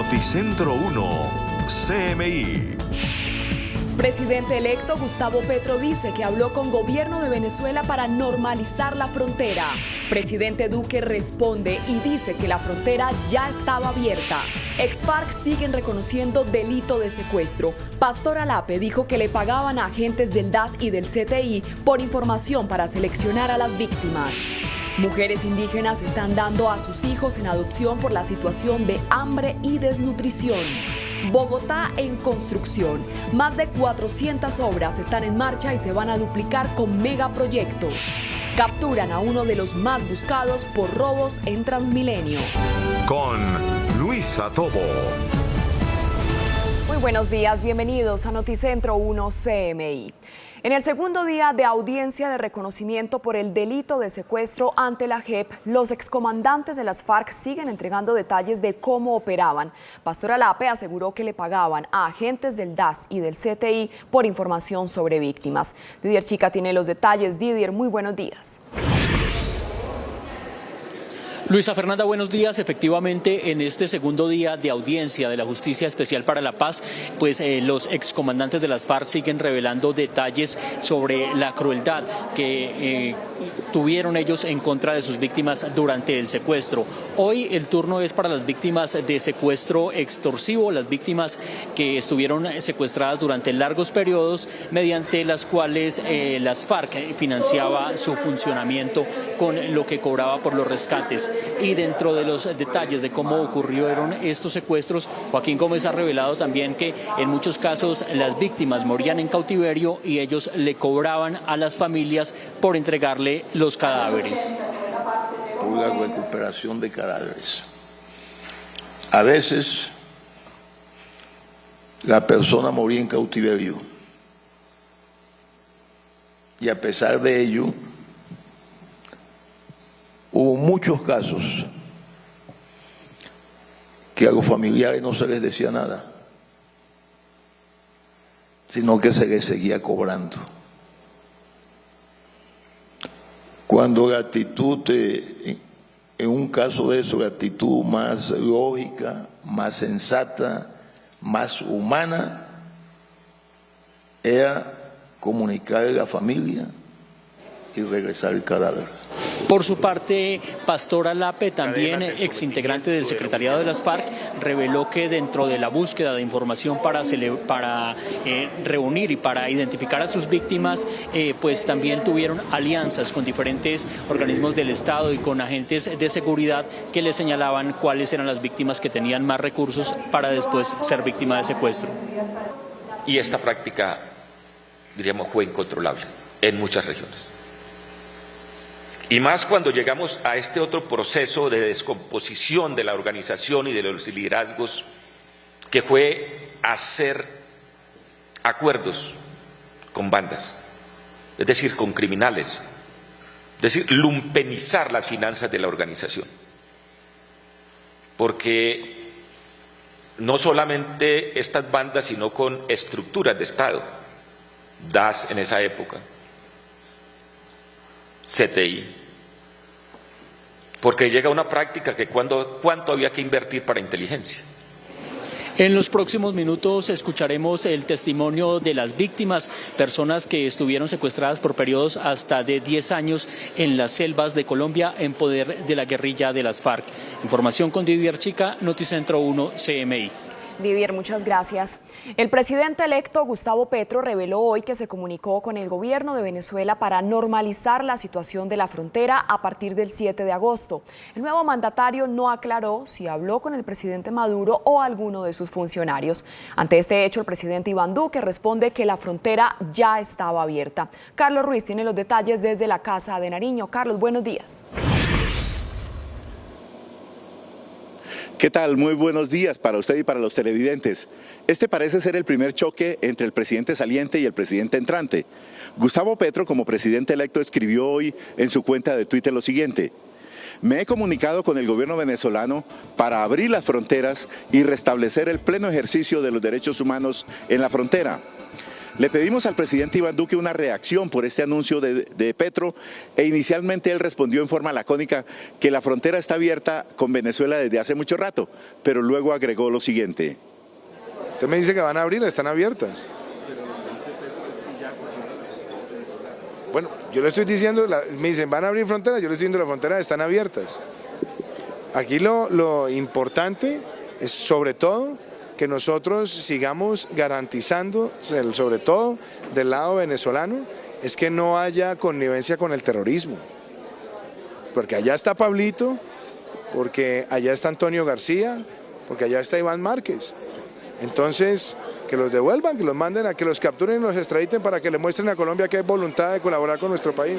Noticentro 1, CMI. Presidente electo Gustavo Petro dice que habló con gobierno de Venezuela para normalizar la frontera. Presidente Duque responde y dice que la frontera ya estaba abierta. Ex-FARC siguen reconociendo delito de secuestro. Pastor Alape dijo que le pagaban a agentes del DAS y del CTI por información para seleccionar a las víctimas. Mujeres indígenas están dando a sus hijos en adopción por la situación de hambre y desnutrición. Bogotá en construcción. Más de 400 obras están en marcha y se van a duplicar con megaproyectos. Capturan a uno de los más buscados por robos en Transmilenio. Con Luisa Tobo. Muy buenos días, bienvenidos a Noticentro 1 CMI. En el segundo día de audiencia de reconocimiento por el delito de secuestro ante la JEP, los excomandantes de las FARC siguen entregando detalles de cómo operaban. Pastor Alape aseguró que le pagaban a agentes del DAS y del CTI por información sobre víctimas. Didier Chica tiene los detalles. Didier, muy buenos días. Luisa Fernanda, buenos días. Efectivamente, en este segundo día de audiencia de la Justicia Especial para la Paz, pues los excomandantes de las FARC siguen revelando detalles sobre la crueldad que tuvieron ellos en contra de sus víctimas durante el secuestro. Hoy el turno es para las víctimas de secuestro extorsivo, las víctimas que estuvieron secuestradas durante largos periodos, mediante las cuales las FARC financiaba su funcionamiento con lo que cobraba por los rescates. Y dentro de los detalles de cómo ocurrieron estos secuestros, Joaquín Gómez ha revelado también que en muchos casos las víctimas morían en cautiverio y ellos le cobraban a las familias por entregarle los cadáveres. Por la recuperación de cadáveres. A veces la persona moría en cautiverio y a pesar de ello hubo muchos casos que a los familiares no se les decía nada, sino que se les seguía cobrando. Cuando la actitud, en un caso de eso, la actitud más lógica, más sensata, más humana, era comunicarle a la familia y regresar el cadáver. Por su parte, Pastor Alape, también exintegrante del secretariado de las FARC, reveló que dentro de la búsqueda de información para reunir y para identificar a sus víctimas, pues también tuvieron alianzas con diferentes organismos del Estado y con agentes de seguridad que les señalaban cuáles eran las víctimas que tenían más recursos para después ser víctima de secuestro. Y esta práctica, diríamos, fue incontrolable en muchas regiones. Y más cuando llegamos a este otro proceso de descomposición de la organización y de los liderazgos, que fue hacer acuerdos con bandas, es decir, con criminales, es decir, lumpenizar las finanzas de la organización. Porque no solamente estas bandas, sino con estructuras de Estado, DAS en esa época, CTI, porque llega una práctica que cuánto había que invertir para inteligencia. En los próximos minutos escucharemos el testimonio de las víctimas, personas que estuvieron secuestradas por periodos hasta de 10 años en las selvas de Colombia en poder de la guerrilla de las FARC. Información con Didier Chica, Noticentro 1 CMI. Didier, muchas gracias. El presidente electo Gustavo Petro reveló hoy que se comunicó con el gobierno de Venezuela para normalizar la situación de la frontera a partir del 7 de agosto. El nuevo mandatario no aclaró si habló con el presidente Maduro o alguno de sus funcionarios. Ante este hecho, el presidente Iván Duque responde que la frontera ya estaba abierta. Carlos Ruiz tiene los detalles desde la Casa de Nariño. Carlos, buenos días. ¿Qué tal? Muy buenos días para usted y para los televidentes. Este parece ser el primer choque entre el presidente saliente y el presidente entrante. Gustavo Petro, como presidente electo, escribió hoy en su cuenta de Twitter lo siguiente: me he comunicado con el gobierno venezolano para abrir las fronteras y restablecer el pleno ejercicio de los derechos humanos en la frontera. Le pedimos al presidente Iván Duque una reacción por este anuncio de Petro e inicialmente él respondió en forma lacónica que la frontera está abierta con Venezuela desde hace mucho rato, pero luego agregó lo siguiente. Usted me dice que van a abrir, están abiertas. Bueno, yo le estoy diciendo, me dicen van a abrir fronteras, yo le estoy diciendo las fronteras están abiertas. Aquí lo importante es sobre todo que nosotros sigamos garantizando, sobre todo del lado venezolano, es que no haya connivencia con el terrorismo. Porque allá está Pablito, porque allá está Antonio García, porque allá está Iván Márquez. Entonces, que los devuelvan, que los manden a que los capturen y los extraditen para que le muestren a Colombia que hay voluntad de colaborar con nuestro país.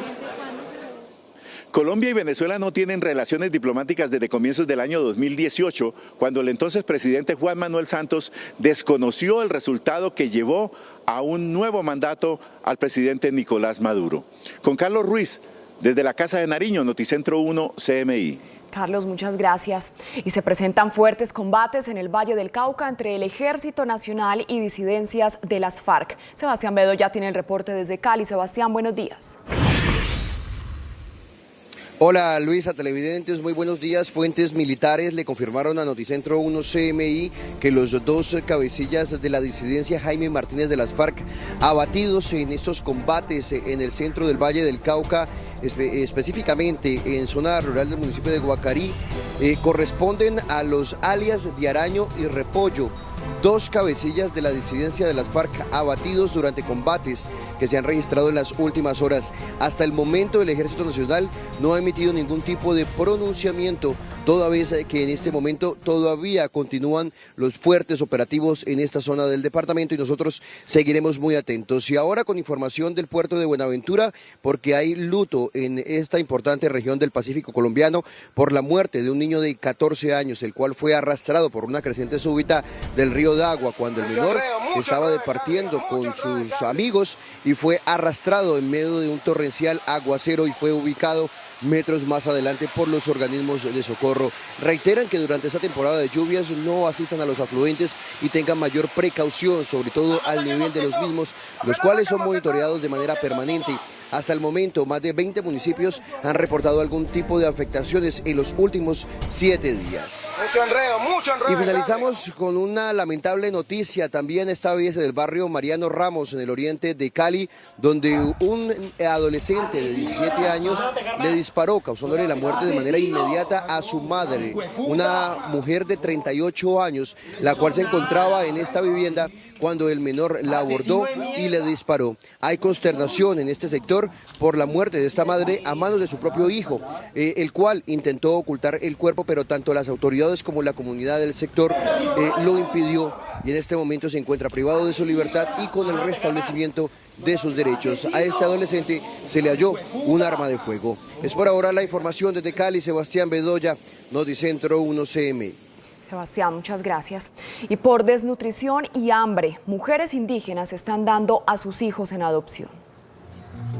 Colombia y Venezuela no tienen relaciones diplomáticas desde comienzos del año 2018, cuando el entonces presidente Juan Manuel Santos desconoció el resultado que llevó a un nuevo mandato al presidente Nicolás Maduro. Con Carlos Ruiz, desde la Casa de Nariño, Noticentro 1, CMI. Carlos, muchas gracias. Y se presentan fuertes combates en el Valle del Cauca entre el Ejército Nacional y disidencias de las FARC. Sebastián Bedoya tiene el reporte desde Cali. Sebastián, buenos días. Hola Luisa, televidentes, muy buenos días. Fuentes militares le confirmaron a Noticentro 1 CMI que los dos cabecillas de la disidencia, Jaime Martínez de las FARC, abatidos en estos combates en el centro del Valle del Cauca, específicamente en zona rural del municipio de Guacarí, corresponden a los alias de Araño y Repollo, dos cabecillas de la disidencia de las FARC abatidos durante combates que se han registrado en las últimas horas. Hasta el momento el Ejército Nacional no ha emitido ningún tipo de pronunciamiento, toda vez que en este momento todavía continúan los fuertes operativos en esta zona del departamento y nosotros seguiremos muy atentos. Y ahora con información del puerto de Buenaventura, porque hay luto en esta importante región del Pacífico colombiano por la muerte de un niño de 14 años, el cual fue arrastrado por una creciente súbita del río Dagua cuando el menor estaba departiendo con sus amigos y fue arrastrado en medio de un torrencial aguacero y fue ubicado metros más adelante por los organismos de socorro. Reiteran que durante esta temporada de lluvias no asistan a los afluentes y tengan mayor precaución, sobre todo al nivel de los mismos, los cuales son monitoreados de manera permanente. Hasta el momento, más de 20 municipios han reportado algún tipo de afectaciones en los últimos 7 días. Mucho enredo, y finalizamos con una lamentable noticia, también esta vez del barrio Mariano Ramos, en el oriente de Cali, donde un adolescente de 17 años le disparó, causándole la muerte de manera inmediata a su madre, una mujer de 38 años, la cual se encontraba en esta vivienda cuando el menor la abordó y le disparó. Hay consternación en este sector por la muerte de esta madre a manos de su propio hijo, el cual intentó ocultar el cuerpo, pero tanto las autoridades como la comunidad del sector lo impidió y en este momento se encuentra privado de su libertad y con el restablecimiento de sus derechos. A este adolescente se le halló un arma de fuego. Es por ahora la información desde Cali. Sebastián Bedoya, Noticentro 1 CM. Sebastián, muchas gracias. Y por desnutrición y hambre, mujeres indígenas están dando a sus hijos en adopción.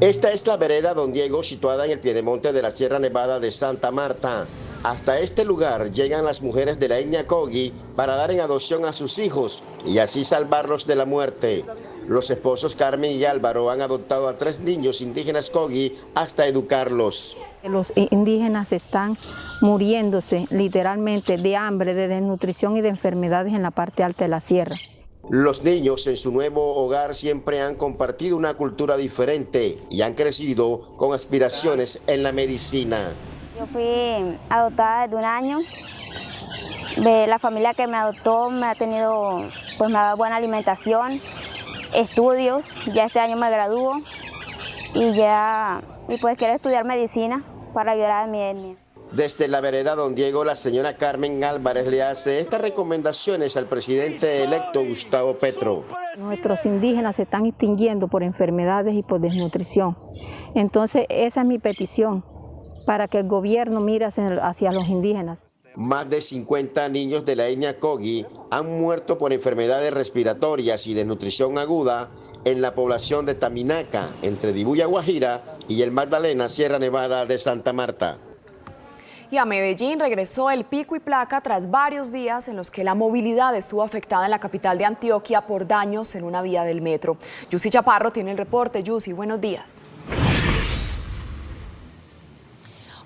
Esta es la vereda Don Diego, situada en el piedemonte de la Sierra Nevada de Santa Marta. Hasta este lugar llegan las mujeres de la etnia Kogi para dar en adopción a sus hijos y así salvarlos de la muerte. Los esposos Carmen y Álvaro han adoptado a 3 niños indígenas Kogi hasta educarlos. Los indígenas están muriéndose literalmente de hambre, de desnutrición y de enfermedades en la parte alta de la sierra. Los niños en su nuevo hogar siempre han compartido una cultura diferente y han crecido con aspiraciones en la medicina. Yo fui adoptada desde 1 año. La familia que me adoptó me ha dado buena alimentación, estudios. Ya este año me gradúo y pues quiero estudiar medicina para ayudar a mi etnia. Desde la vereda Don Diego, la señora Carmen Álvarez le hace estas recomendaciones al presidente electo Gustavo Petro. Nuestros indígenas se están extinguiendo por enfermedades y por desnutrición. Entonces esa es mi petición, para que el gobierno mire hacia los indígenas. Más de 50 niños de la etnia Kogi han muerto por enfermedades respiratorias y desnutrición aguda en la población de Taminaca, entre Dibuya, Guajira y el Magdalena, Sierra Nevada de Santa Marta. Y a Medellín regresó el pico y placa tras varios días en los que la movilidad estuvo afectada en la capital de Antioquia por daños en una vía del metro. Yusi Chaparro tiene el reporte. Yusi, buenos días.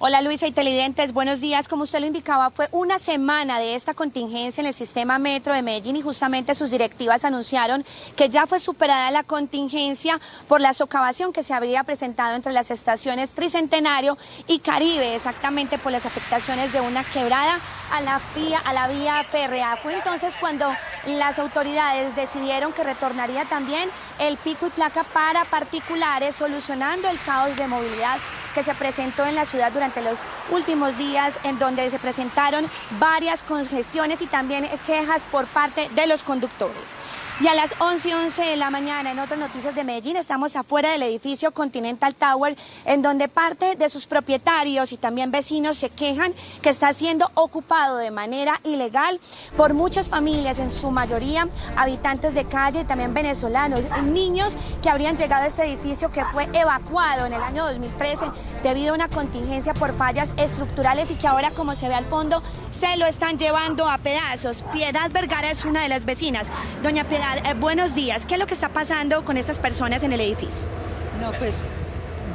Hola Luisa y televidentes, buenos días. Como usted lo indicaba, fue una semana de esta contingencia en el sistema metro de Medellín y justamente sus directivas anunciaron que ya fue superada la contingencia por la socavación que se habría presentado entre las estaciones Tricentenario y Caribe, exactamente por las afectaciones de una quebrada a la vía férrea. Fue entonces cuando las autoridades decidieron que retornaría también el pico y placa para particulares, solucionando el caos de movilidad que se presentó en la ciudad durante los últimos días, en donde se presentaron varias congestiones y también quejas por parte de los conductores. Y a las 11:11 de la mañana, en otras noticias de Medellín, estamos afuera del edificio Continental Tower, en donde parte de sus propietarios y también vecinos se quejan que está siendo ocupado de manera ilegal por muchas familias, en su mayoría habitantes de calle y también venezolanos, niños que habrían llegado a este edificio que fue evacuado en el año 2013 debido a una contingencia por fallas estructurales y que ahora, como se ve al fondo, se lo están llevando a pedazos. Piedad Vergara es una de las vecinas. Doña Piedad, buenos días. ¿Qué es lo que está pasando con estas personas en el edificio? No, pues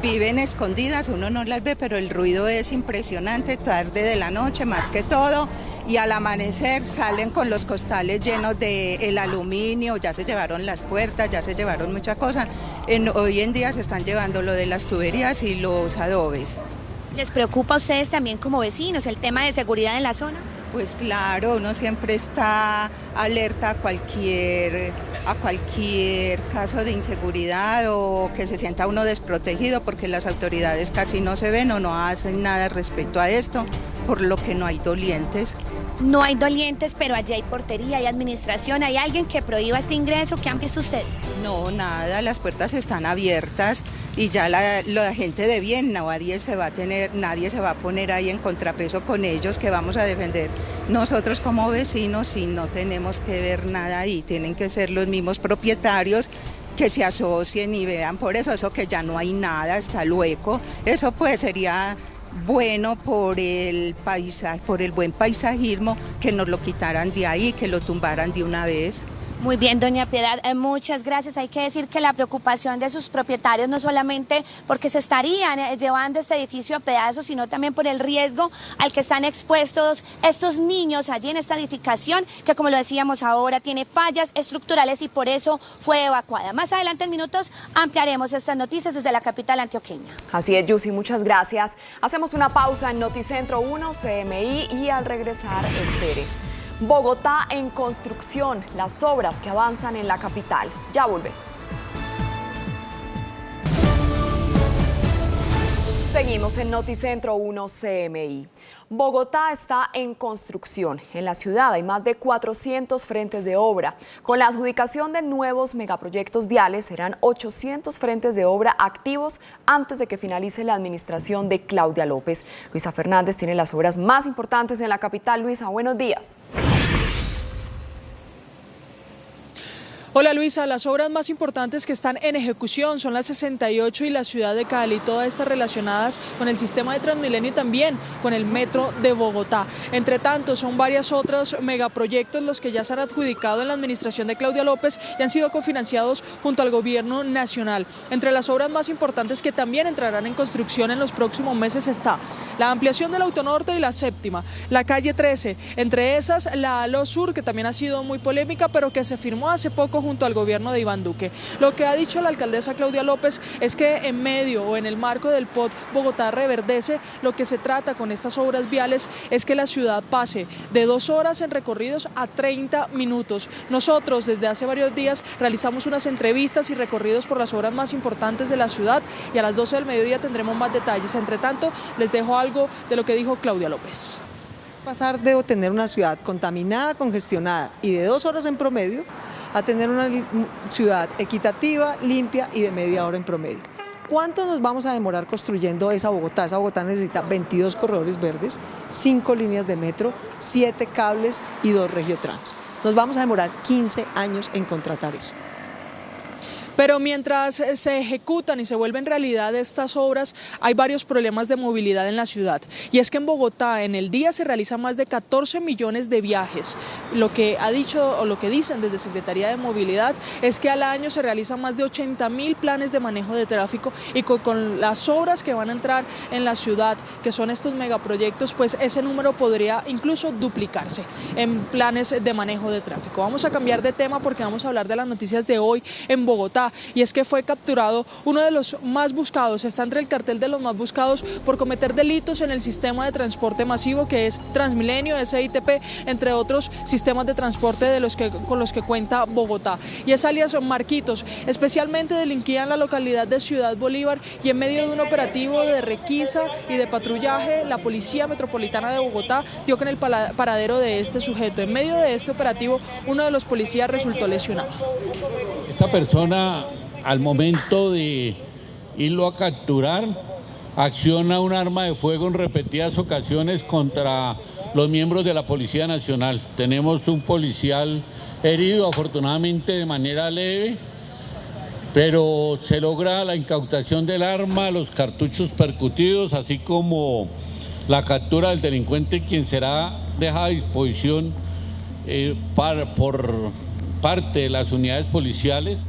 viven escondidas, uno no las ve, pero el ruido es impresionante, tarde de la noche más que todo, y al amanecer salen con los costales llenos de el aluminio, ya se llevaron las puertas, ya se llevaron mucha cosa. Hoy en día se están llevando lo de las tuberías y los adobes. ¿Les preocupa a ustedes también como vecinos el tema de seguridad en la zona? Pues claro, uno siempre está alerta a cualquier caso de inseguridad o que se sienta uno desprotegido, porque las autoridades casi no se ven o no hacen nada respecto a esto, por lo que no hay dolientes. No hay dolientes, pero allí hay portería, hay administración, ¿hay alguien que prohíba este ingreso? ¿Qué han visto ustedes? No, nada, las puertas están abiertas y ya la gente de bien, nadie se va a poner ahí en contrapeso con ellos, que vamos a defender nosotros como vecinos, si no tenemos que ver nada ahí, tienen que ser los mismos propietarios que se asocien y vean por eso que ya no hay nada, está el hueco, eso pues sería bueno por el paisaje, por el buen paisajismo, que nos lo quitaran de ahí, que lo tumbaran de una vez. Muy bien, doña Piedad, muchas gracias. Hay que decir que la preocupación de sus propietarios no solamente porque se estarían llevando este edificio a pedazos, sino también por el riesgo al que están expuestos estos niños allí en esta edificación, que como lo decíamos ahora tiene fallas estructurales y por eso fue evacuada. Más adelante en minutos ampliaremos estas noticias desde la capital antioqueña. Así es, Yusi, muchas gracias. Hacemos una pausa en Noticentro 1 CMI y al regresar espere. Bogotá en construcción, las obras que avanzan en la capital. Ya volvemos. Seguimos en Noticentro 1 CMI. Bogotá está en construcción. En la ciudad hay más de 400 frentes de obra. Con la adjudicación de nuevos megaproyectos viales serán 800 frentes de obra activos antes de que finalice la administración de Claudia López. Luisa Fernández tiene las obras más importantes en la capital. Luisa, buenos días. Hola Luisa, las obras más importantes que están en ejecución son las 68 y la ciudad de Cali, todas estas relacionadas con el sistema de Transmilenio y también con el metro de Bogotá. Entre tanto, son varios otros megaproyectos los que ya se han adjudicado en la administración de Claudia López y han sido cofinanciados junto al gobierno nacional. Entre las obras más importantes que también entrarán en construcción en los próximos meses está la ampliación de la Autonorte y la séptima, la calle 13, entre esas la Alo Sur, que también ha sido muy polémica, pero que se firmó hace poco junto al gobierno de Iván Duque. Lo que ha dicho la alcaldesa Claudia López es que en medio o en el marco del POT Bogotá Reverdece, lo que se trata con estas obras viales es que la ciudad pase de 2 horas en recorridos a 30 minutos. Nosotros desde hace varios días realizamos unas entrevistas y recorridos por las obras más importantes de la ciudad y a las 12 del mediodía tendremos más detalles. Entre tanto, les dejo algo de lo que dijo Claudia López. Pasar de tener una ciudad contaminada, congestionada y de 2 horas en promedio a tener una ciudad equitativa, limpia y de media hora en promedio. ¿Cuánto nos vamos a demorar construyendo esa Bogotá? Esa Bogotá necesita 22 corredores verdes, 5 líneas de metro, 7 cables y 2 regiotrans. Nos vamos a demorar 15 años en contratar eso. Pero mientras se ejecutan y se vuelven realidad estas obras, hay varios problemas de movilidad en la ciudad. Y es que en Bogotá en el día se realizan más de 14 millones de viajes. Lo que ha dicho o lo que dicen desde Secretaría de Movilidad es que al año se realizan más de 80.000 planes de manejo de tráfico y con las obras que van a entrar en la ciudad, que son estos megaproyectos, pues ese número podría incluso duplicarse en planes de manejo de tráfico. Vamos a cambiar de tema porque vamos a hablar de las noticias de hoy en Bogotá, y es que fue capturado uno de los más buscados, está entre el cartel de los más buscados por cometer delitos en el sistema de transporte masivo que es Transmilenio, SITP, entre otros sistemas de transporte con los que cuenta Bogotá. Y es alias Marquitos, especialmente delinquía en la localidad de Ciudad Bolívar, y en medio de un operativo de requisa y de patrullaje, la Policía Metropolitana de Bogotá dio con el paradero de este sujeto. En medio de este operativo, uno de los policías resultó lesionado. Esta persona, al momento de irlo a capturar, acciona un arma de fuego en repetidas ocasiones contra los miembros de la Policía Nacional. Tenemos un policial herido, afortunadamente de manera leve, pero se logra la incautación del arma, los cartuchos percutidos, así como la captura del delincuente, quien será dejado a disposición por parte de las unidades policiales.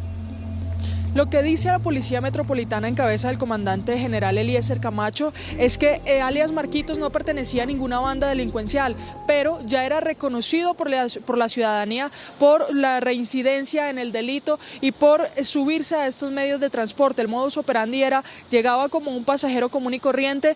Lo que dice la Policía Metropolitana en cabeza del comandante general Eliezer Camacho es que alias Marquitos no pertenecía a ninguna banda delincuencial, pero ya era reconocido por la ciudadanía por la reincidencia en el delito y por subirse a estos medios de transporte. El modus operandi llegaba como un pasajero común y corriente,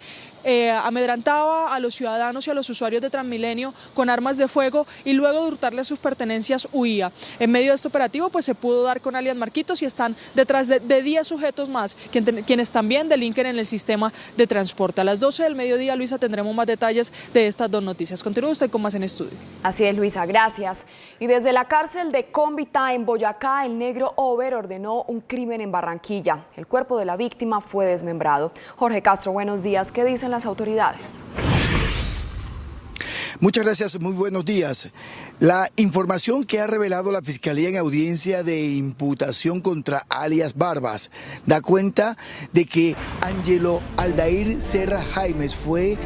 amedrantaba a los ciudadanos y a los usuarios de Transmilenio con armas de fuego y luego de hurtarle sus pertenencias huía. En medio de este operativo pues se pudo dar con alias Marquitos y están detrás de 10 sujetos más quienes también delinquen en el sistema de transporte. A las 12 del mediodía, Luisa, tendremos más detalles de estas dos noticias. Continúe usted con más en estudio. Así es, Luisa, gracias. Y desde la cárcel de Cómbita en Boyacá, el negro Over ordenó un crimen en Barranquilla. El cuerpo de la víctima fue desmembrado. Jorge Castro, buenos días. ¿Qué dicen las autoridades? Muchas gracias, muy buenos días. La información que ha revelado la Fiscalía en audiencia de imputación contra alias Barbas da cuenta de que Ángelo Aldair Serra Jaimes fue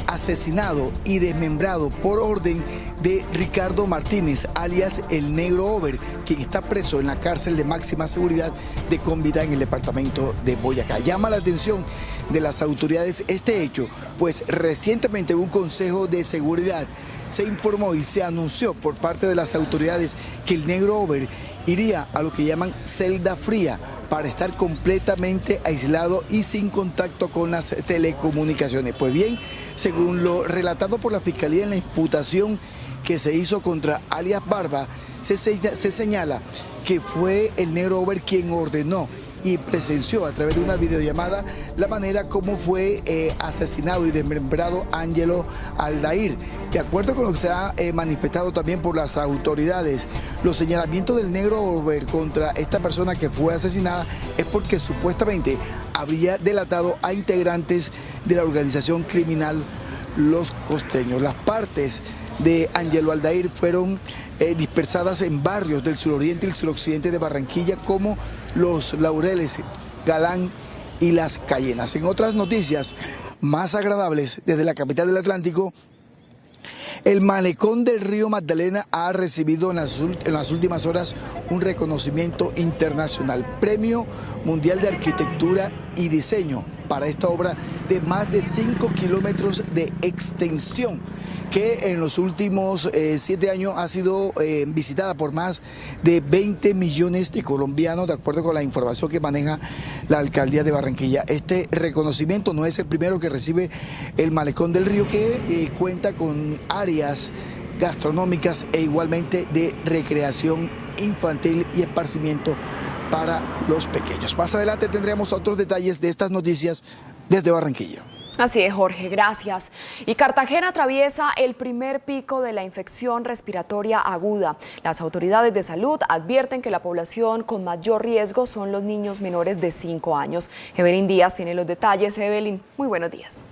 asesinado y desmembrado por orden de Ricardo Martínez, alias el Negro Over, quien está preso en la cárcel de máxima seguridad de Cómbita en el departamento de Boyacá. Llama la atención de las autoridades este hecho, pues recientemente un consejo de seguridad se informó y se anunció por parte de las autoridades que el Negro Over iría a lo que llaman celda fría para estar completamente aislado y sin contacto con las telecomunicaciones. Pues bien, según lo relatado por la Fiscalía en la imputación que se hizo contra alias Barba, se señala que fue el Negro Over quien ordenó y presenció a través de una videollamada la manera como fue asesinado y desmembrado Ángelo Aldair. De acuerdo con lo que se ha manifestado también por las autoridades, los señalamientos del Negro Over contra esta persona que fue asesinada es porque supuestamente habría delatado a integrantes de la organización criminal Los Costeños. Las partes de Ángelo Aldair fueron dispersadas en barrios del suroriente y el suroccidente de Barranquilla como Los Laureles, Galán y Las Cayenas. En otras noticias más agradables, desde la capital del Atlántico, el malecón del río Magdalena ha recibido en las últimas horas un reconocimiento internacional, Premio Mundial de Arquitectura y Diseño, para esta obra de más de 5 kilómetros de extensión, que en los últimos 7 años ha sido visitada por más de 20 millones de colombianos, de acuerdo con la información que maneja la Alcaldía de Barranquilla. Este reconocimiento no es el primero que recibe el Malecón del Río, que cuenta con áreas gastronómicas e igualmente de recreación infantil y esparcimiento para los pequeños. Más adelante tendremos otros detalles de estas noticias desde Barranquilla. Así es, Jorge, gracias. Y Cartagena atraviesa el primer pico de la infección respiratoria aguda. Las autoridades de salud advierten que la población con mayor riesgo son los niños menores de 5 años. Evelyn Díaz tiene los detalles. Evelyn, muy buenos días.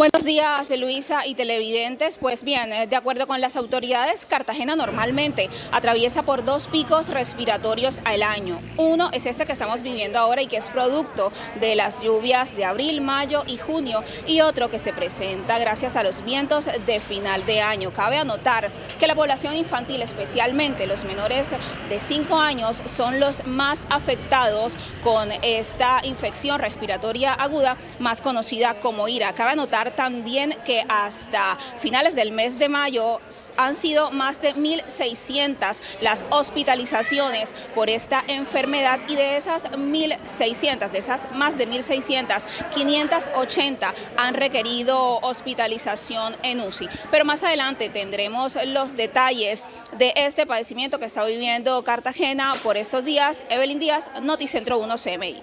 Buenos días, Luisa y televidentes. Pues bien, de acuerdo con las autoridades, Cartagena normalmente atraviesa por 2 picos respiratorios al año. Uno es este que estamos viviendo ahora y que es producto de las lluvias de abril, mayo y junio, y otro que se presenta gracias a los vientos de final de año. Cabe anotar que la población infantil, especialmente los menores de 5 años, son los más afectados con esta infección respiratoria aguda, más conocida como IRA. Cabe anotar también que hasta finales del mes de mayo han sido más de 1.600 las hospitalizaciones por esta enfermedad, y de esas 1.600, de esas más de 1.600, 580 han requerido hospitalización en UCI. Pero más adelante tendremos los detalles de este padecimiento que está viviendo Cartagena por estos días. Evelyn Díaz, Noticentro 1 CMI.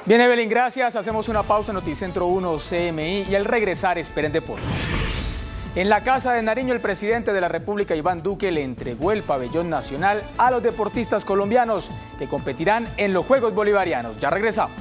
Bien, Evelyn, gracias. Hacemos una pausa en Noticentro 1 CMI y al regresar esperen deportes. En la Casa de Nariño, el presidente de la República, Iván Duque, le entregó el pabellón nacional a los deportistas colombianos que competirán en los Juegos Bolivarianos. Ya regresamos.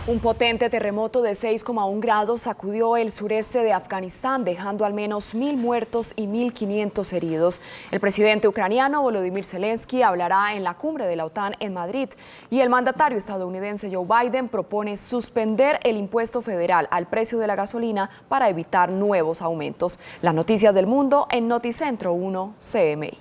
Un potente terremoto de 6,1 grados sacudió el sureste de Afganistán, dejando al menos 1.000 muertos y 1.500 heridos. El presidente ucraniano Volodymyr Zelensky hablará en la cumbre de la OTAN en Madrid, y el mandatario estadounidense Joe Biden propone suspender el impuesto federal al precio de la gasolina para evitar nuevos aumentos. Las noticias del mundo en Noticentro 1 CMI.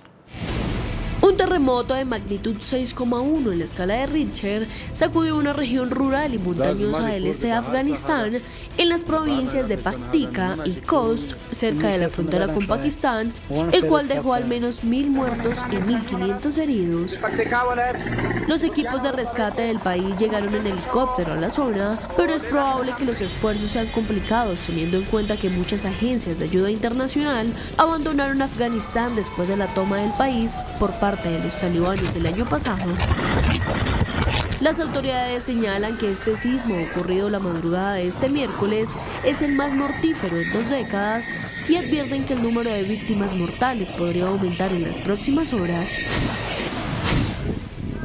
Un terremoto de magnitud 6,1 en la escala de Richter sacudió una región rural y montañosa del este de Afganistán, en las provincias de Paktika y Khost, cerca de la frontera con Pakistán, el cual dejó al menos 1.000 muertos y 1.500 heridos. Los equipos de rescate del país llegaron en helicóptero a la zona, pero es probable que los esfuerzos sean complicados, teniendo en cuenta que muchas agencias de ayuda internacional abandonaron Afganistán después de la toma del país por parte de los talibanes el año pasado. Las autoridades señalan que este sismo ocurrido la madrugada de este miércoles es el más mortífero en 2 décadas y advierten que el número de víctimas mortales podría aumentar en las próximas horas.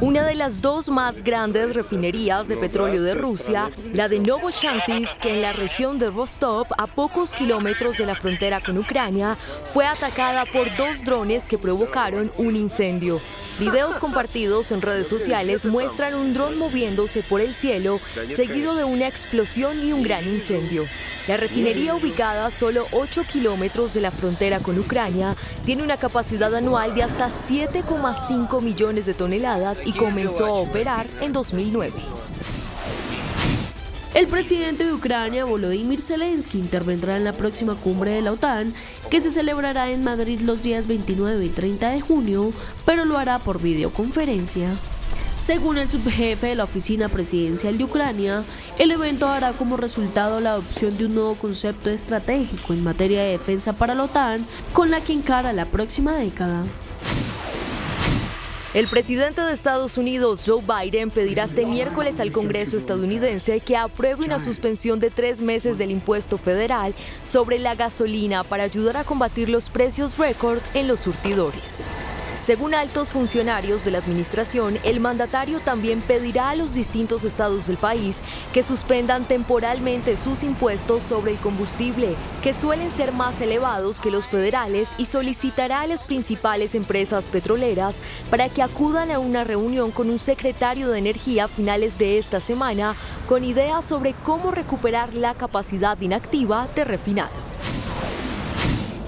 Una de las 2 más grandes refinerías de petróleo de Rusia, la de Novochantisk, en la región de Rostov, a pocos kilómetros de la frontera con Ucrania, fue atacada por 2 drones que provocaron un incendio. Videos compartidos en redes sociales muestran un dron moviéndose por el cielo, seguido de una explosión y un gran incendio. La refinería, ubicada a solo 8 kilómetros de la frontera con Ucrania, tiene una capacidad anual de hasta 7,5 millones de toneladas y comenzó a operar en 2009. El presidente de Ucrania, Volodymyr Zelensky, intervendrá en la próxima cumbre de la OTAN, que se celebrará en Madrid los días 29 y 30 de junio, pero lo hará por videoconferencia. Según el subjefe de la Oficina Presidencial de Ucrania, el evento dará como resultado la adopción de un nuevo concepto estratégico en materia de defensa para la OTAN, con la que encara la próxima década. El presidente de Estados Unidos, Joe Biden, pedirá este miércoles al Congreso estadounidense que apruebe una suspensión de 3 meses del impuesto federal sobre la gasolina para ayudar a combatir los precios récord en los surtidores. Según altos funcionarios de la administración, el mandatario también pedirá a los distintos estados del país que suspendan temporalmente sus impuestos sobre el combustible, que suelen ser más elevados que los federales, y solicitará a las principales empresas petroleras para que acudan a una reunión con un secretario de Energía a finales de esta semana con ideas sobre cómo recuperar la capacidad inactiva de refinado.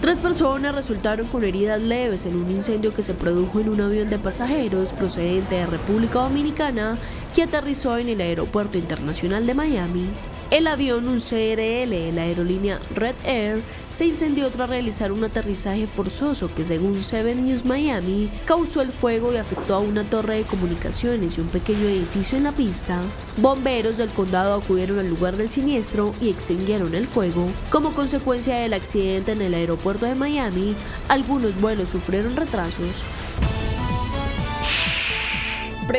3 personas resultaron con heridas leves en un incendio que se produjo en un avión de pasajeros procedente de República Dominicana que aterrizó en el Aeropuerto Internacional de Miami. El avión, un CRL de la aerolínea Red Air, se incendió tras realizar un aterrizaje forzoso que, según 7 News Miami, causó el fuego y afectó a una torre de comunicaciones y un pequeño edificio en la pista. Bomberos del condado acudieron al lugar del siniestro y extinguieron el fuego. Como consecuencia del accidente en el aeropuerto de Miami, algunos vuelos sufrieron retrasos.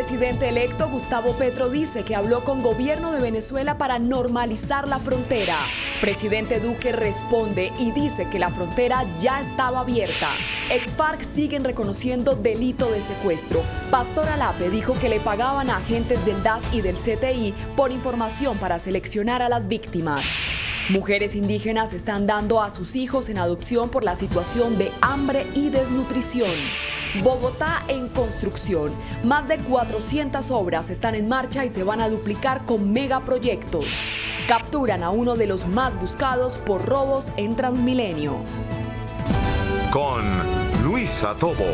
Presidente electo Gustavo Petro dice que habló con gobierno de Venezuela para normalizar la frontera. Presidente Duque responde y dice que la frontera ya estaba abierta. Ex-FARC siguen reconociendo delito de secuestro. Pastor Alape dijo que le pagaban a agentes del DAS y del CTI por información para seleccionar a las víctimas. Mujeres indígenas están dando a sus hijos en adopción por la situación de hambre y desnutrición. Bogotá en construcción. Más de 400 obras están en marcha y se van a duplicar con megaproyectos. Capturan a uno de los más buscados por robos en Transmilenio. Con Luisa Tobo.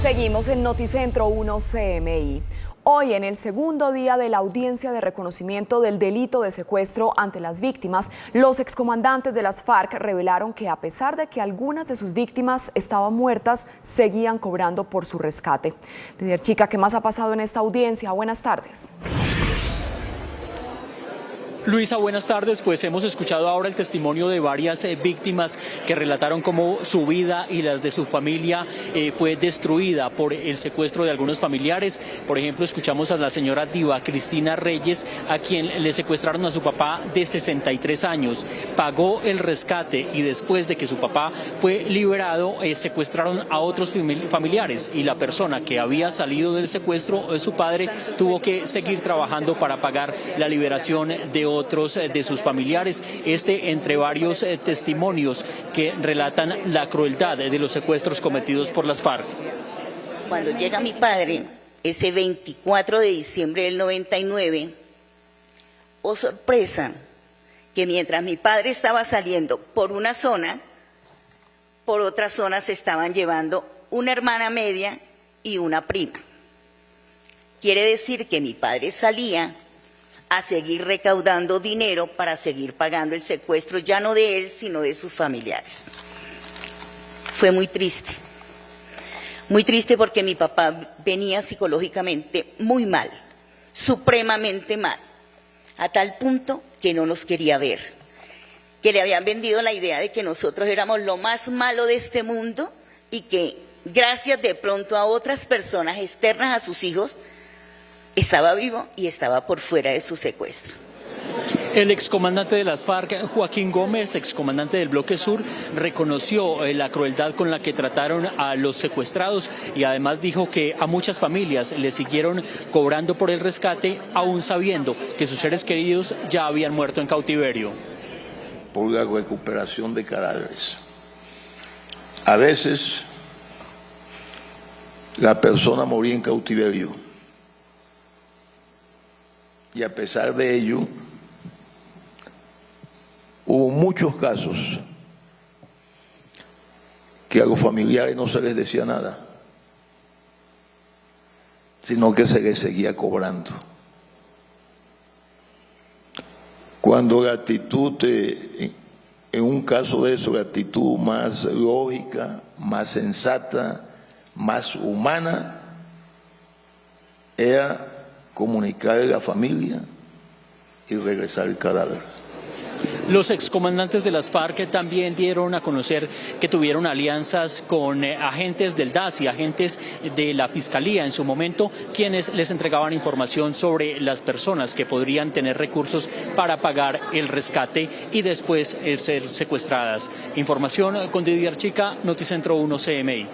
Seguimos en Noticentro 1 CMI. Hoy, en el segundo día de la audiencia de reconocimiento del delito de secuestro ante las víctimas, los excomandantes de las FARC revelaron que a pesar de que algunas de sus víctimas estaban muertas, seguían cobrando por su rescate. Didier Chica, ¿qué más ha pasado en esta audiencia? Buenas tardes. Luisa, buenas tardes. Pues hemos escuchado ahora el testimonio de varias víctimas que relataron cómo su vida y las de su familia fue destruida por el secuestro de algunos familiares. Por ejemplo, escuchamos a la señora Diva Cristina Reyes, a quien le secuestraron a su papá de 63 años. Pagó el rescate y después de que su papá fue liberado, secuestraron a otros familiares y la persona que había salido del secuestro, su padre, tuvo que seguir trabajando para pagar la liberación de otros de sus familiares. Entre varios testimonios que relatan la crueldad de los secuestros cometidos por las FARC. Cuando llega mi padre, ese 24 de diciembre del 99, oh sorpresa, que mientras mi padre estaba saliendo por una zona, por otra zona se estaban llevando una hermana media y una prima. Quiere decir que mi padre salía a seguir recaudando dinero para seguir pagando el secuestro, ya no de él, sino de sus familiares. Fue muy triste porque mi papá venía psicológicamente muy mal, supremamente mal, a tal punto que no nos quería ver, que le habían vendido la idea de que nosotros éramos lo más malo de este mundo y que gracias de pronto a otras personas externas a sus hijos, estaba vivo y estaba por fuera de su secuestro. El excomandante de las FARC, Joaquín Gómez, excomandante del Bloque Sur, reconoció la crueldad con la que trataron a los secuestrados y además dijo que a muchas familias le siguieron cobrando por el rescate, aún sabiendo que sus seres queridos ya habían muerto en cautiverio. Por la recuperación de cadáveres. A veces la persona moría en cautiverio. Y a pesar de ello, hubo muchos casos que a los familiares no se les decía nada, sino que se les seguía cobrando. Cuando la actitud, en un caso de eso, la actitud más lógica, más sensata, más humana, era comunicarle a la familia y regresar el cadáver. Los excomandantes de las FARC también dieron a conocer que tuvieron alianzas con agentes del DAS y agentes de la Fiscalía en su momento, quienes les entregaban información sobre las personas que podrían tener recursos para pagar el rescate y después ser secuestradas. Información con Didier Chica, Noticentro 1 CMI.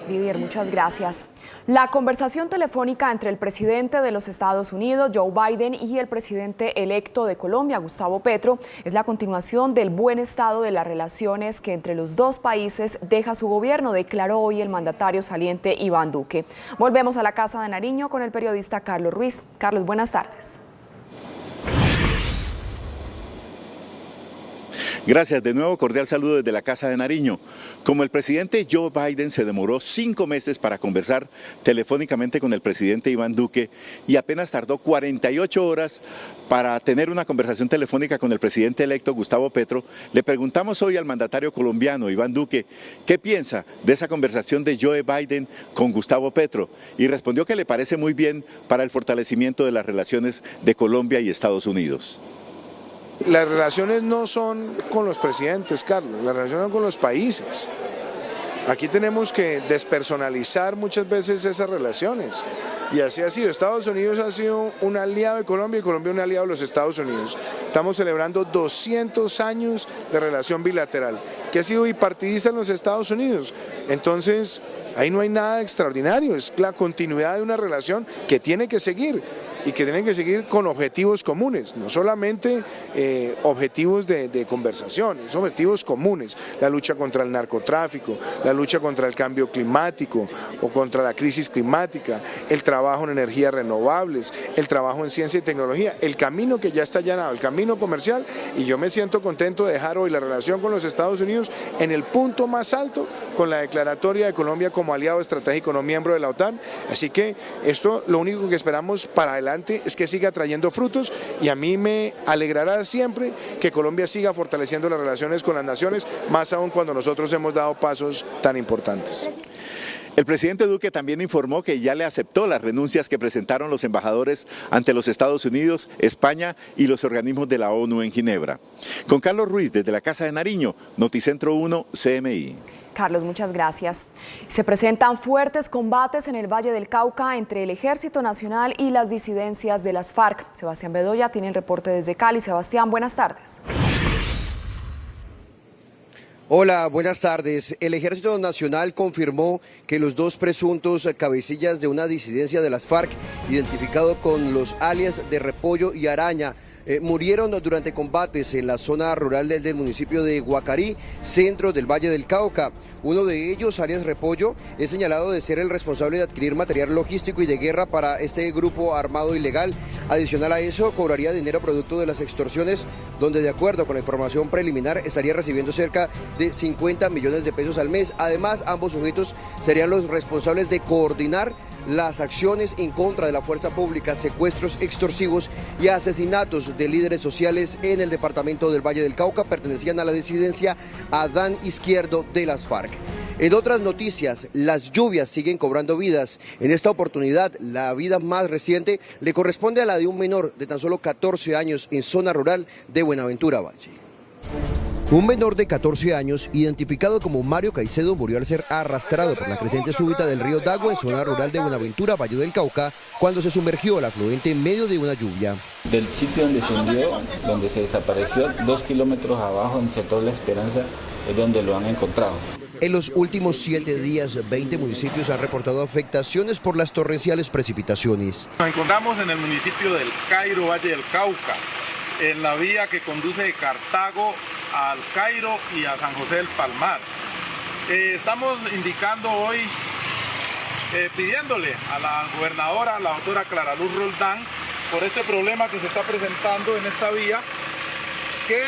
Didier, muchas gracias. La conversación telefónica entre el presidente de los Estados Unidos, Joe Biden, y el presidente electo de Colombia, Gustavo Petro, es la continuación del buen estado de las relaciones que entre los dos países deja su gobierno, declaró hoy el mandatario saliente Iván Duque. Volvemos a la Casa de Nariño con el periodista Carlos Ruiz. Carlos, buenas tardes. Gracias, de nuevo cordial saludo desde la Casa de Nariño. Como el presidente Joe Biden se demoró 5 meses para conversar telefónicamente con el presidente Iván Duque y apenas tardó 48 horas para tener una conversación telefónica con el presidente electo Gustavo Petro, le preguntamos hoy al mandatario colombiano Iván Duque qué piensa de esa conversación de Joe Biden con Gustavo Petro y respondió que le parece muy bien para el fortalecimiento de las relaciones de Colombia y Estados Unidos. Las relaciones no son con los presidentes, Carlos, las relaciones son con los países. Aquí tenemos que despersonalizar muchas veces esas relaciones. Y así ha sido. Estados Unidos ha sido un aliado de Colombia y Colombia un aliado de los Estados Unidos. Estamos celebrando 200 años de relación bilateral, que ha sido bipartidista en los Estados Unidos. Entonces, ahí no hay nada extraordinario, es la continuidad de una relación que tiene que seguir y que tienen que seguir con objetivos comunes, no solamente objetivos de conversación, es objetivos comunes, la lucha contra el narcotráfico, la lucha contra el cambio climático o contra la crisis climática, el trabajo en energías renovables, el trabajo en ciencia y tecnología, el camino que ya está allanado, el camino comercial, y yo me siento contento de dejar hoy la relación con los Estados Unidos en el punto más alto con la declaratoria de Colombia como aliado estratégico no miembro de la OTAN, así que esto lo único que esperamos para adelante es que siga trayendo frutos y a mí me alegrará siempre que Colombia siga fortaleciendo las relaciones con las naciones, más aún cuando nosotros hemos dado pasos tan importantes. El presidente Duque también informó que ya le aceptó las renuncias que presentaron los embajadores ante los Estados Unidos, España y los organismos de la ONU en Ginebra. Con Carlos Ruiz desde la Casa de Nariño, Noticentro 1, CMI. Carlos, muchas gracias. Se presentan fuertes combates en el Valle del Cauca entre el Ejército Nacional y las disidencias de las FARC. Sebastián Bedoya tiene el reporte desde Cali. Sebastián, buenas tardes. Hola, buenas tardes. El Ejército Nacional confirmó que los dos presuntos cabecillas de una disidencia de las FARC, identificado con los alias de Repollo y Araña, murieron durante combates en la zona rural del municipio de Guacarí, centro del Valle del Cauca. Uno de ellos, alias Repollo, es señalado de ser el responsable de adquirir material logístico y de guerra para este grupo armado ilegal. Adicional a eso, cobraría dinero producto de las extorsiones, donde de acuerdo con la información preliminar estaría recibiendo cerca de 50 millones de pesos al mes. Además, ambos sujetos serían los responsables de coordinar las acciones en contra de la fuerza pública, secuestros extorsivos y asesinatos de líderes sociales en el departamento del Valle del Cauca. Pertenecían a la disidencia Adán Izquierdo de las FARC. En otras noticias, las lluvias siguen cobrando vidas. En esta oportunidad, la vida más reciente le corresponde a la de un menor de tan solo 14 años en zona rural de Buenaventura Valle. Un menor de 14 años, identificado como Mario Caicedo, murió al ser arrastrado por la creciente súbita del río Dagua en zona rural de Buenaventura, Valle del Cauca, cuando se sumergió el afluente en medio de una lluvia. Del sitio donde se hundió, donde se desapareció, 2 kilómetros abajo, en el sector La Esperanza, es donde lo han encontrado. En los últimos 7 días, 20 municipios han reportado afectaciones por las torrenciales precipitaciones. Nos encontramos en el municipio del Cairo, Valle del Cauca, en la vía que conduce de Cartago al Cairo y a San José del Palmar. Estamos indicando hoy, pidiéndole a la gobernadora, la doctora Clara Luz Roldán, por este problema que se está presentando en esta vía, que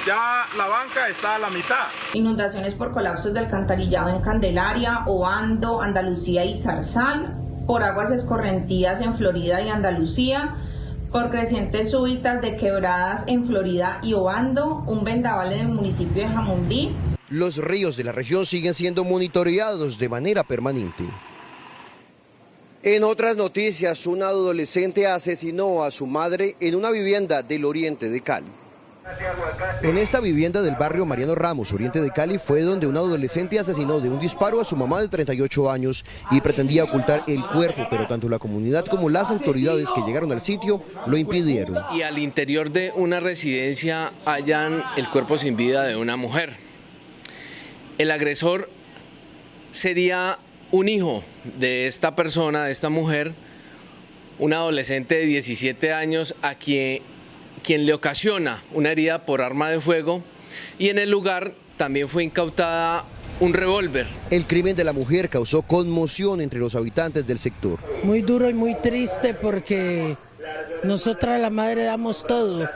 ya la banca está a la mitad. Inundaciones por colapsos del alcantarillado en Candelaria, Obando, Andalucía y Zarzal, por aguas escorrentías en Florida y Andalucía, por crecientes súbitas de quebradas en Florida y Obando, un vendaval en el municipio de Jamundí. Los ríos de la región siguen siendo monitoreados de manera permanente. En otras noticias, un adolescente asesinó a su madre en una vivienda del oriente de Cali. En esta vivienda del barrio Mariano Ramos, oriente de Cali, fue donde un adolescente asesinó de un disparo a su mamá de 38 años y pretendía ocultar el cuerpo, pero tanto la comunidad como las autoridades que llegaron al sitio lo impidieron. Y al interior de una residencia hallan el cuerpo sin vida de una mujer. El agresor sería un hijo de esta persona, de esta mujer, un adolescente de 17 años a quien le ocasiona una herida por arma de fuego, y en el lugar también fue incautada un revólver. El crimen de la mujer causó conmoción entre los habitantes del sector. Muy duro y muy triste porque nosotras la madre damos todo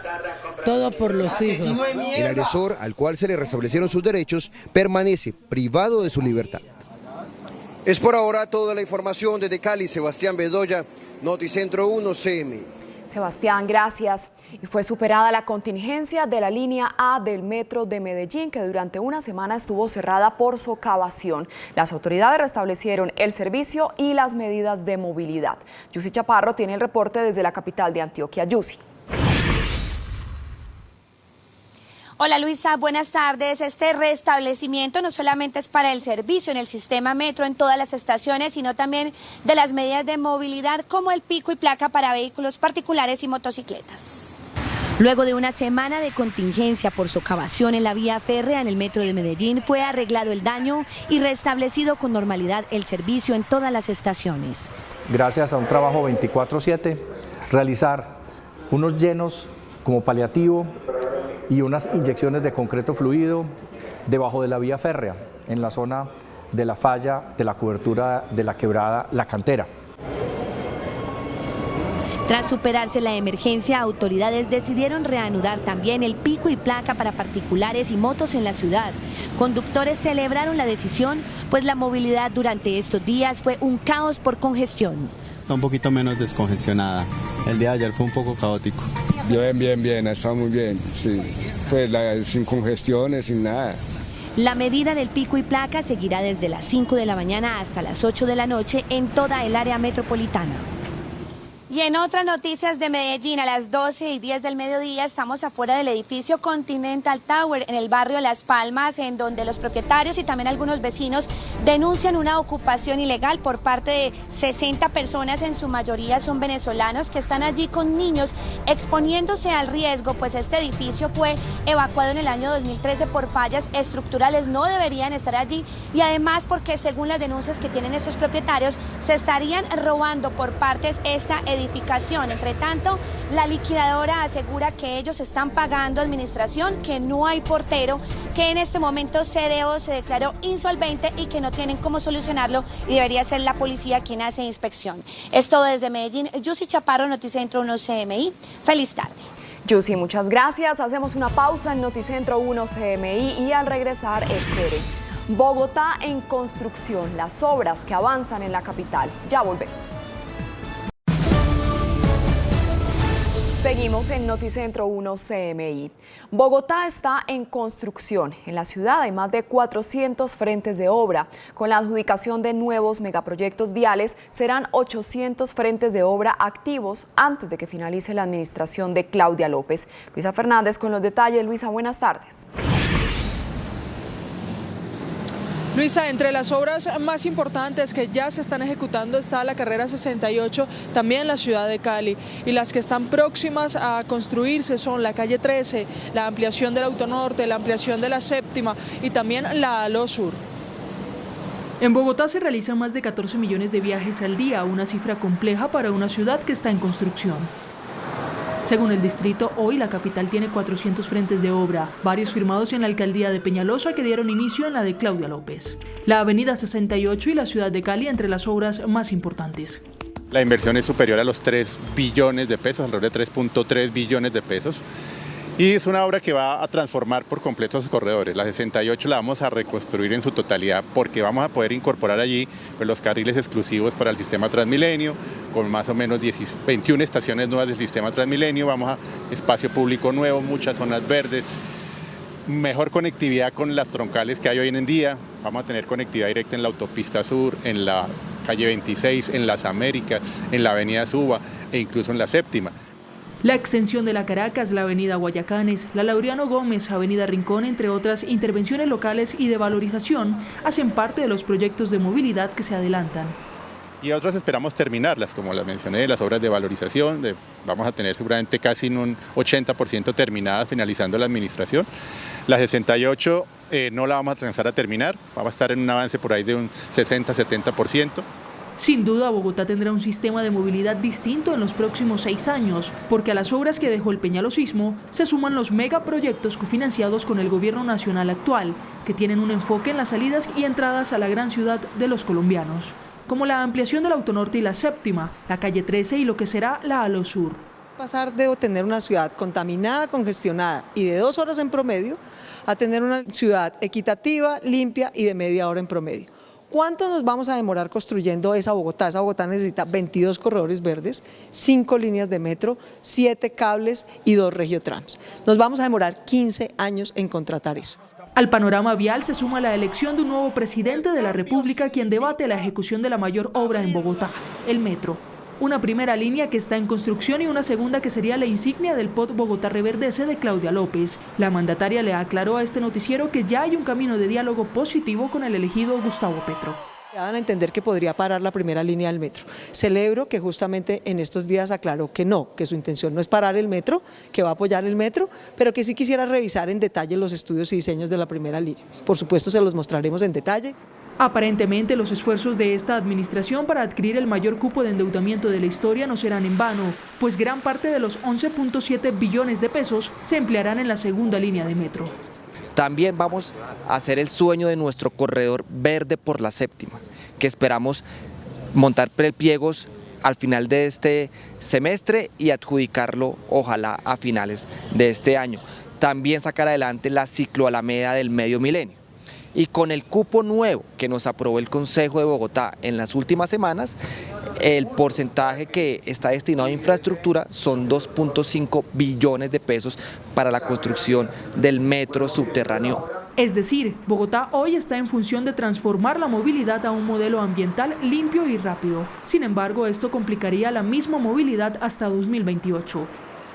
por los hijos. El agresor, al cual se le restablecieron sus derechos, permanece privado de su libertad. Es por ahora toda la información desde Cali. Sebastián Bedoya, Noticentro 1 CM. Sebastián, gracias. Y fue superada la contingencia de la línea A del metro de Medellín, que durante una semana estuvo cerrada por socavación. Las autoridades restablecieron el servicio y las medidas de movilidad. Yusi Chaparro tiene el reporte desde la capital de Antioquia. Yusi. Hola Luisa, buenas tardes. Este restablecimiento no solamente es para el servicio en el sistema metro en todas las estaciones, sino también de las medidas de movilidad como el pico y placa para vehículos particulares y motocicletas. Luego de una semana de contingencia por socavación en la vía férrea en el metro de Medellín, fue arreglado el daño y restablecido con normalidad el servicio en todas las estaciones. Gracias a un trabajo 24/7, realizar unos llenos como paliativo y unas inyecciones de concreto fluido debajo de la vía férrea, en la zona de la falla de la cobertura de la quebrada La Cantera. Tras superarse la emergencia, autoridades decidieron reanudar también el pico y placa para particulares y motos en la ciudad. Conductores celebraron la decisión, pues la movilidad durante estos días fue un caos por congestión. Está un poquito menos descongestionada. El día de ayer fue un poco caótico. Bien, está muy bien, sí. Pues sin congestiones, sin nada. La medida del pico y placa seguirá desde las 5 de la mañana hasta las 8 de la noche en toda el área metropolitana. Y en otras noticias de Medellín, a las 12:10 del mediodía estamos afuera del edificio Continental Tower en el barrio Las Palmas, en donde los propietarios y también algunos vecinos denuncian una ocupación ilegal por parte de 60 personas, en su mayoría son venezolanos, que están allí con niños exponiéndose al riesgo, pues este edificio fue evacuado en el año 2013 por fallas estructurales, no deberían estar allí, y además porque según las denuncias que tienen estos propietarios se estarían robando por partes esta edificación. Entre tanto, la liquidadora asegura que ellos están pagando administración, que no hay portero, que en este momento CDO se declaró insolvente y que no tienen cómo solucionarlo y debería ser la policía quien hace inspección. Es todo desde Medellín. Yussi Chaparro, Noticentro 1 CMI. Feliz tarde. Yussi, muchas gracias. Hacemos una pausa en Noticentro 1 CMI y al regresar, espere. Bogotá en construcción, las obras que avanzan en la capital. Ya volvemos. Seguimos en Noticentro 1 CMI. Bogotá está en construcción. En la ciudad hay más de 400 frentes de obra. Con la adjudicación de nuevos megaproyectos viales, serán 800 frentes de obra activos antes de que finalice la administración de Claudia López. Luisa Fernández con los detalles. Luisa, buenas tardes. Luisa, entre las obras más importantes que ya se están ejecutando está la carrera 68, también en la ciudad de Cali, y las que están próximas a construirse son la calle 13, la ampliación del Autonorte, la ampliación de la séptima y también la Alo Sur. En Bogotá se realizan más de 14 millones de viajes al día, una cifra compleja para una ciudad que está en construcción. Según el distrito, hoy la capital tiene 400 frentes de obra, varios firmados en la alcaldía de Peñalosa que dieron inicio en la de Claudia López. La avenida 68 y la ciudad de Cali entre las obras más importantes. La inversión es superior a los 3 billones de pesos, alrededor de 3.3 billones de pesos. Y es una obra que va a transformar por completo esos corredores. La 68 la vamos a reconstruir en su totalidad porque vamos a poder incorporar allí pues, los carriles exclusivos para el sistema Transmilenio, con más o menos 21 estaciones nuevas del sistema Transmilenio. Vamos a espacio público nuevo, muchas zonas verdes, mejor conectividad con las troncales que hay hoy en día. Vamos a tener conectividad directa en la autopista sur, en la calle 26, en las Américas, en la avenida Suba e incluso en la séptima. La extensión de la Caracas, la avenida Guayacanes, la Laureano Gómez, avenida Rincón, entre otras intervenciones locales y de valorización, hacen parte de los proyectos de movilidad que se adelantan. Y otras esperamos terminarlas, como las mencioné, las obras de valorización, vamos a tener seguramente casi un 80% terminadas finalizando la administración. La 68 no la vamos a alcanzar a terminar, vamos a estar en un avance por ahí de un 60-70%. Sin duda, Bogotá tendrá un sistema de movilidad distinto en los próximos 6 años, porque a las obras que dejó el peñalosismo se suman los megaproyectos cofinanciados con el gobierno nacional actual, que tienen un enfoque en las salidas y entradas a la gran ciudad de los colombianos, como la ampliación del Autonorte y la séptima, la calle 13 y lo que será la Alo Sur. Pasar de tener una ciudad contaminada, congestionada y de 2 horas en promedio, a tener una ciudad equitativa, limpia y de media hora en promedio. ¿Cuánto nos vamos a demorar construyendo esa Bogotá? Esa Bogotá necesita 22 corredores verdes, 5 líneas de metro, 7 cables y 2 regiotrams. Nos vamos a demorar 15 años en contratar eso. Al panorama vial se suma la elección de un nuevo presidente de la República, quien debate la ejecución de la mayor obra en Bogotá, el metro. una primera línea que está en construcción y una segunda que sería la insignia del POT Bogotá Reverdece de Claudia López. La mandataria le aclaró a este noticiero que ya hay un camino de diálogo positivo con el elegido Gustavo Petro. Daban a entender que podría parar la primera línea del metro. Celebro que justamente en estos días aclaró que no, que su intención no es parar el metro, que va a apoyar el metro, pero que sí quisiera revisar en detalle los estudios y diseños de la primera línea. Por supuesto se los mostraremos en detalle. Aparentemente los esfuerzos de esta administración para adquirir el mayor cupo de endeudamiento de la historia no serán en vano, pues gran parte de los 11.7 billones de pesos se emplearán en la segunda línea de metro. También vamos a hacer el sueño de nuestro corredor verde por la séptima, que esperamos montar prepliegos al final de este semestre y adjudicarlo ojalá a finales de este año. También sacar adelante la cicloalameda del medio milenio. Y con el cupo nuevo que nos aprobó el Consejo de Bogotá en las últimas semanas, el porcentaje que está destinado a infraestructura son 2.5 billones de pesos para la construcción del metro subterráneo. Es decir, Bogotá hoy está en función de transformar la movilidad a un modelo ambiental limpio y rápido. Sin embargo, esto complicaría la misma movilidad hasta 2028.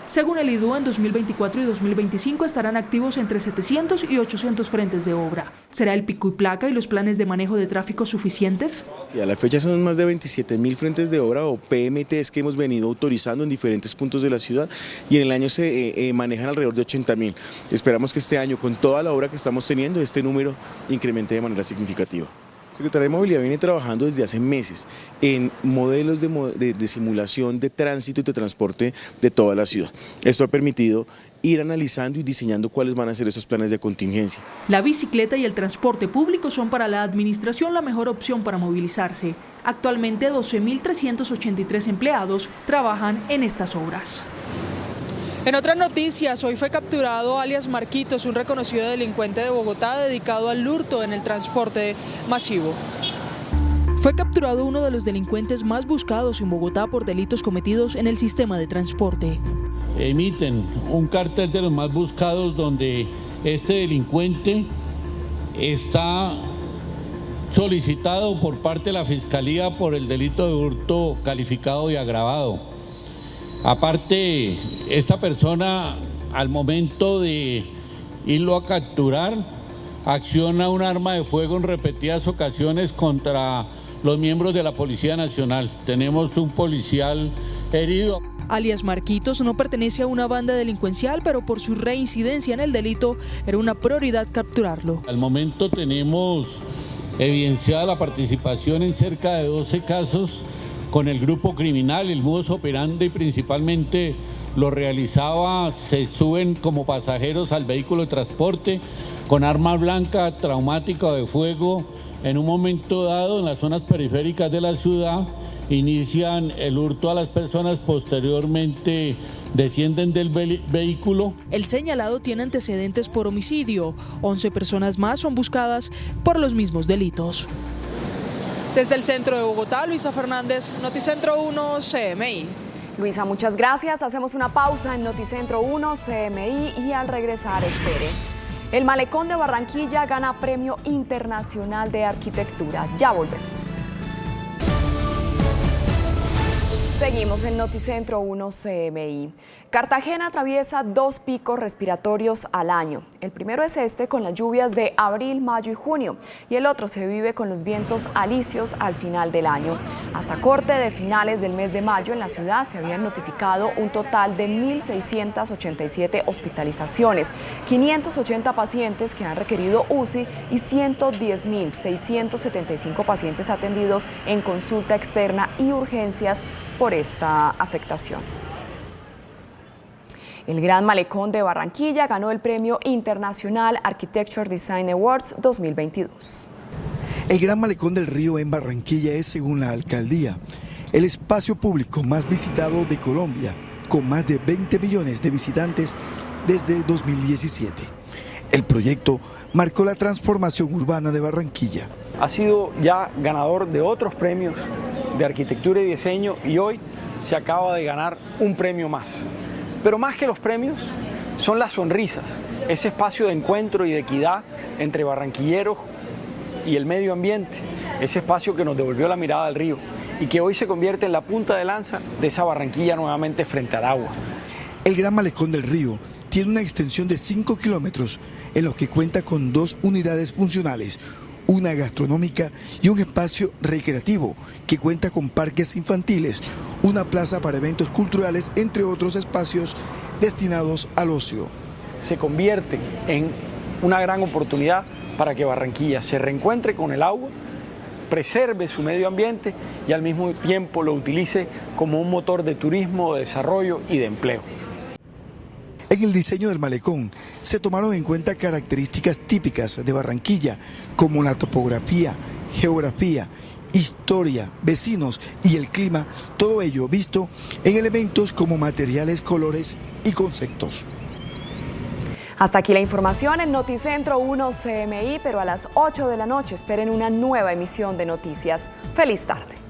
Según el IDU, en 2024 y 2025 estarán activos entre 700 y 800 frentes de obra. ¿Será el pico y placa y los planes de manejo de tráfico suficientes? Sí, a la fecha son más de 27.000 frentes de obra o PMTs que hemos venido autorizando en diferentes puntos de la ciudad y en el año se manejan alrededor de 80.000. Esperamos que este año, con toda la obra que estamos teniendo, este número incremente de manera significativa. La Secretaría de Movilidad viene trabajando desde hace meses en modelos de simulación de tránsito y de transporte de toda la ciudad. Esto ha permitido ir analizando y diseñando cuáles van a ser esos planes de contingencia. La bicicleta y el transporte público son para la administración la mejor opción para movilizarse. Actualmente 12.383 empleados trabajan en estas obras. En otras noticias, hoy fue capturado alias Marquitos, un reconocido delincuente de Bogotá dedicado al hurto en el transporte masivo. Fue capturado uno de los delincuentes más buscados en Bogotá por delitos cometidos en el sistema de transporte. Emiten un cartel de los más buscados donde este delincuente está solicitado por parte de la Fiscalía por el delito de hurto calificado y agravado. Aparte, esta persona, al momento de irlo a capturar, acciona un arma de fuego en repetidas ocasiones contra los miembros de la Policía Nacional. Tenemos un policial herido. Alias Marquitos no pertenece a una banda delincuencial, pero por su reincidencia en el delito era una prioridad capturarlo. Al momento tenemos evidenciada la participación en cerca de 12 casos con el grupo criminal. El modus operandi principalmente lo realizaba, se suben como pasajeros al vehículo de transporte con arma blanca, traumática de fuego. En un momento dado, en las zonas periféricas de la ciudad, inician el hurto a las personas, posteriormente descienden del vehículo. El señalado tiene antecedentes por homicidio. 11 personas más son buscadas por los mismos delitos. Desde el centro de Bogotá, Luisa Fernández, Noticentro 1 CMI. Luisa, muchas gracias. Hacemos una pausa en Noticentro 1 CMI y al regresar, espere. El Malecón de Barranquilla gana Premio Internacional de Arquitectura. Ya volvemos. Seguimos en Noticentro 1 CMI. Cartagena atraviesa 2 picos respiratorios al año. El primero es este con las lluvias de abril, mayo y junio, y el otro se vive con los vientos alisios al final del año. Hasta corte de finales del mes de mayo en la ciudad se habían notificado un total de 1.687 hospitalizaciones, 580 pacientes que han requerido UCI y 110.675 pacientes atendidos en consulta externa y urgencias por esta afectación. El Gran Malecón de Barranquilla ganó el Premio Internacional Architecture Design Awards 2022. El Gran Malecón del Río en Barranquilla es, según la alcaldía, el espacio público más visitado de Colombia, con más de 20 millones de visitantes desde 2017. El proyecto marcó la transformación urbana de Barranquilla. Ha sido ya ganador de otros premios de arquitectura y diseño y hoy se acaba de ganar un premio más. Pero más que los premios, son las sonrisas, ese espacio de encuentro y de equidad entre barranquilleros y el medio ambiente, ese espacio que nos devolvió la mirada al río y que hoy se convierte en la punta de lanza de esa Barranquilla nuevamente frente al agua. El Gran Malecón del Río tiene una extensión de 5 kilómetros en los que cuenta con 2 unidades funcionales, una gastronómica y un espacio recreativo que cuenta con parques infantiles, una plaza para eventos culturales, entre otros espacios destinados al ocio. Se convierte en una gran oportunidad para que Barranquilla se reencuentre con el agua, preserve su medio ambiente y al mismo tiempo lo utilice como un motor de turismo, de desarrollo y de empleo. En el diseño del malecón se tomaron en cuenta características típicas de Barranquilla, como la topografía, geografía, historia, vecinos y el clima, todo ello visto en elementos como materiales, colores y conceptos. Hasta aquí la información en Noticentro 1 CMI, pero a las 8 de la noche esperen una nueva emisión de noticias. ¡Feliz tarde!